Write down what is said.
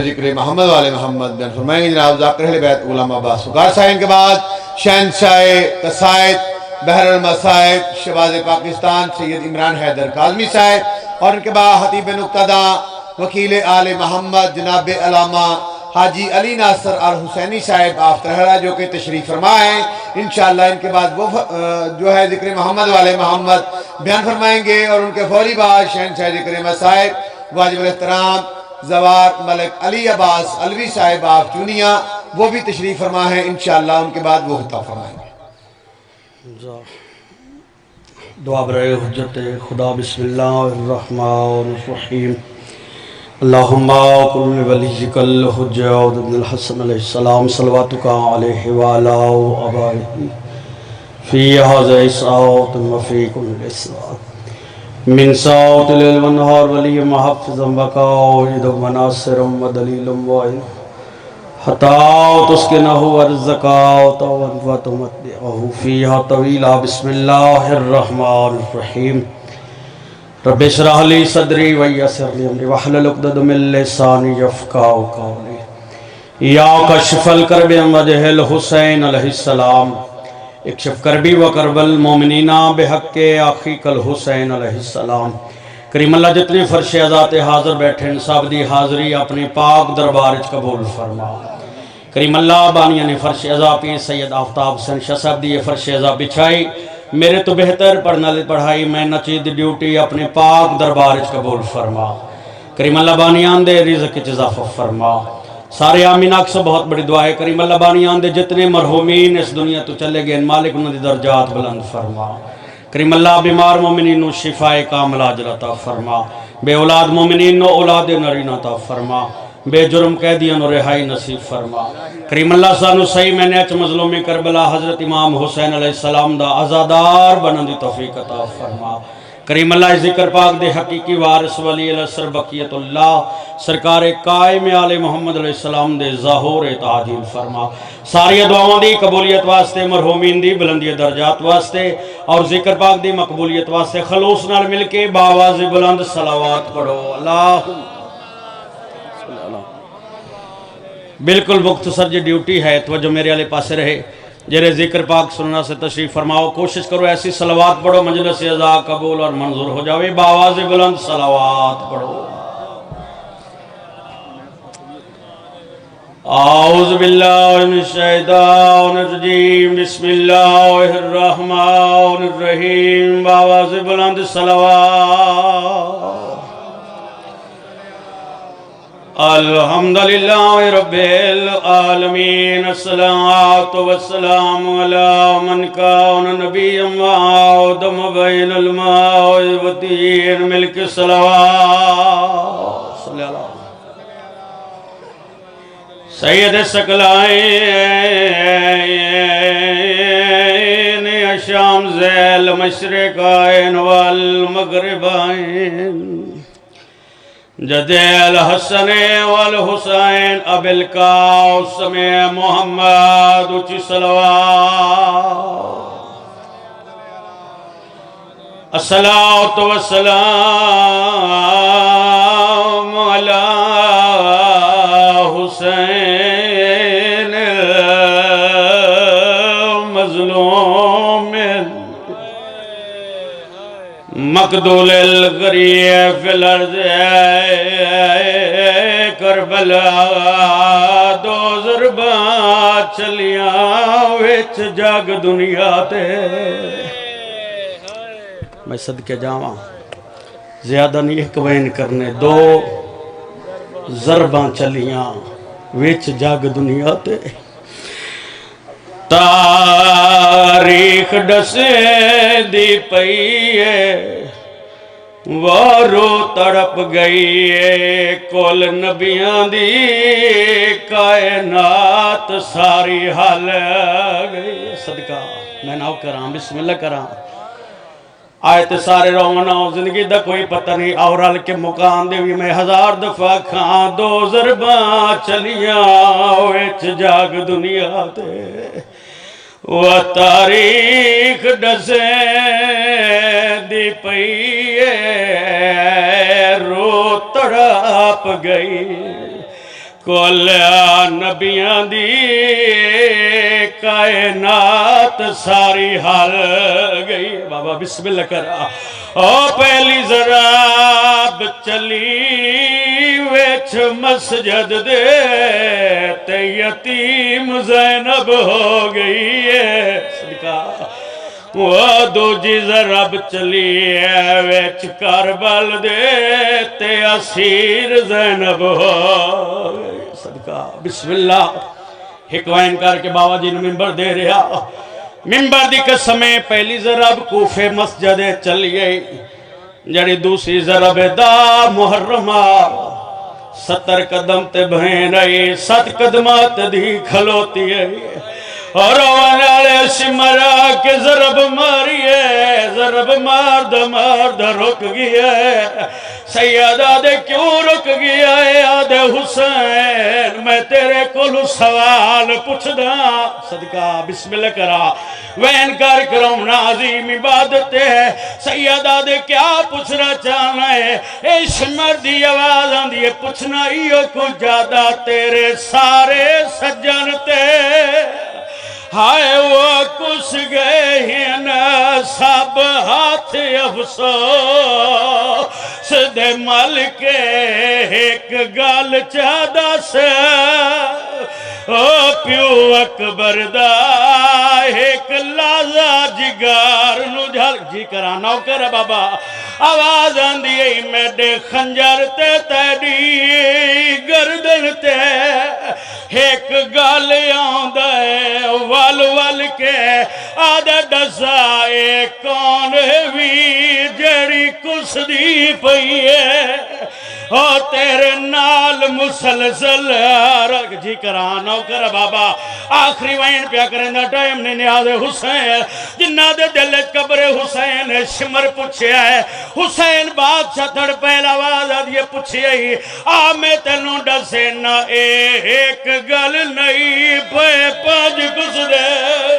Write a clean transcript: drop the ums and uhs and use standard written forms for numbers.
ذکر محمد والے محمد بیان فرمائیں گے جناب ذاکر اہل بیت علماء عباس وقار صاحب کے بعد شہنشاہ قصائد بحر المصائب شہباز پاکستان سید عمران حیدر کاظمی صاحب اور ان کے بعد خطیب نقطہ وکیل آل محمد جناب علامہ حاجی علی ناصر الحسینی صاحب آفترہرہ جو کہ تشریف فرما ہیں انشاءاللہ ان کے بعد وہ جو ہے ذکر محمد والے محمد بیان فرمائیں گے اور ان کے فوری بعد شہنشاہ ذکر مصائب واجب الاحترام زوار ملک علی عباس علوی صاحب آف چونیا وہ بھی تشریف فرما ہیں انشاءاللہ ان کے بعد وہ خطاب فرمائیں گے دعا برائے حجت خدا بسم اللہ الرحمن الرحیم اللہم قل ولیک الحجت ابن الحسن علیہ السلام صلواتک علیہ وعلا آبائہ فی هذا ساعت وفی کل ساعت من ساعت لیل ونہار ولی محفظا وقائد وناصر ودلیل وعین حتی تسکنہ ورزقات وتمتعہ فیہا طویلا بسم اللہ الرحمن الرحیم رب اشرح لی صدری ویسر لی امری واحلل عقدۃ من لسانی یفقہوا قولی یا کشف الکرب عن وجہ الحسین علیہ السلام اکشف کربی و کرب المومنین بحق اخیک الحسین علیہ السلام کریم اللہ جتنے فرش ذات حاضر بیٹھے ان سب دی حاضری اپنے پاک دربار وچ قبول فرما کریم اللہ بانیاں نے فرش عزا پی سید آفتاب حسین شاہ صاحب دی فرش عزا بچھائی میرے تو بہتر پڑھنا پڑھائی میں نچید ڈیوٹی اپنے پاک دربار وچ قبول فرما کریم اللہ بانیاں دے رزق وچ اضافہ فرما سارے آمین اکثر بہت بڑی دعا ہے کریم اللہ بانیاں دے جتنے مرحومین اس دنیا تو چلے گئے مالک انہوں دی درجات بلند فرما کریم اللہ بیمار مومنین نو شفاء کامل عاجل عطا فرما بے اولاد مومنین نو اولاد نرین عطا فرما بے جرم قیدیاں نو رہائی نصیب فرما کریم اللہ سانو صحیح میں نیچ مظلومی کربلا حضرت امام حسین علیہ السلام دا عزادار بنن دی توفیق عطا فرما کریم اللہ ذکر پاک دے حقیقی وارث ولی الاسر بقیت اللہ سرکار قائم آل محمد علیہ السلام دے ظہور تعجیل فرما ساری دعاؤں دی قبولیت واسطے مرحومین دی بلندی درجات واسطے اور ذکر پاک دی مقبولیت واسطے خلوص نال مل کے باواز بلند صلوات پڑھو اللہ بالکل مختصر جی ڈیوٹی ہے توجہ میرے والے پاسے رہے جرے ذکر پاک سننا سے تشریف فرماؤ کوشش کرو ایسی صلوات پڑھو مجلس عزا قبول اور منظور ہو جاوے باواز بلند صلوات پڑھو اعوذ باللہ من الشیطان الرجیم بسم اللہ الرحمن الرحیم باواز بلند صلوات الحمدللہ رب العالمین الصلاة والسلام علی من کان نبی وآدم بین الماء والطین ملک صلوات صلی اللہ سید ثقلین شام ذیل مشرقین والمغربین جد الحسن والحسین اب القاسم محمد اچھی صلوات الصلاة والسلام علی حسین المظلوم مقدول الغریب فی الارض کربلا دو ضربات چلیاں وچ جگ دنیا تے میں صدقے جاواں زیادہ نہیں ایک وین کرنے دو ضرباں چلیاں وچ جگ دنیا تے تاریخ ڈسے دی پئیے وارو تڑپ گئیے کل نبیاں دی کائنات ساری حل گئی صدقہ میں ناؤ کراں بسم اللہ کراں آئے تے سارے رونا زندگی دا کوئی پتہ نہیں اور حال کے مقام دے بھی میں ہزار دفعہ کھاں دو ضرباں چلیاں وچ جاگ دنیا تے و تاریخ ڈسے دی پئیے رو تڑپ گئی کل نبیاں دی کائنات ساری حال گئی بابا بسم اللہ کرا او پہلی ذراب چلی ویچ مسجد دے تے یتیم زینب ہو گئی ہے صدقہ وہ دوجی ذراب چلی ہے ویچ کربل دے تے اسیر زینب ہو گئی صدقہ بسم اللہ ایک وائن کر کے بابا جی نے ممبر دے رہا ممبر دی قسمیں پہلی ضرب کوفے مسجد چل گئی جڑی دوسری ضرب دا محرمہ 70 قدم تے بہن رہی 7 قدمات دی کھلوتی ہے اور والے سمرا کے ضرب ماری ہے ضرب مارد رک گیا ہے سیدہ دے کیوں رک گیا ہے آدھے حسین میں تیرے کل سوال پوچھ دا صدقہ بسم اللہ کرا وین کر کرم نازیم عبادت ہے سیدہ دے کیا پوچھنا چاہنا ہے اے شمر دی آواز آندھی ہے پوچھنا ہیو کو جادہ تیرے سارے سجن تے ہائے وہ کس گئے ہیں سب ہاتھ افسوس دے مل کے ایک گال چادہ سے او پیو اکبر دا ایک لازا جگار نو جھل جی کرا نو کر بابا آواز آندھی ہے میڈے خنجر تے تیڈی گردن تے ایک گال آندھے وال کے آدھے ڈسائے کون بھی جڑی کس دی پئیے او تیرے نال مسلسل جی کرانو کر بابا آخری وائن پیا کریں دا ٹائم نے نیاز حسین جنہ دے دل قبر حسین شمر پوچھے ہے حسین بادشاہ تھڑ پہلا آواز آدھے پوچھے ہی آمیں تنوں ڈسے نہ ایک گل نہیں پے پانچ کس دے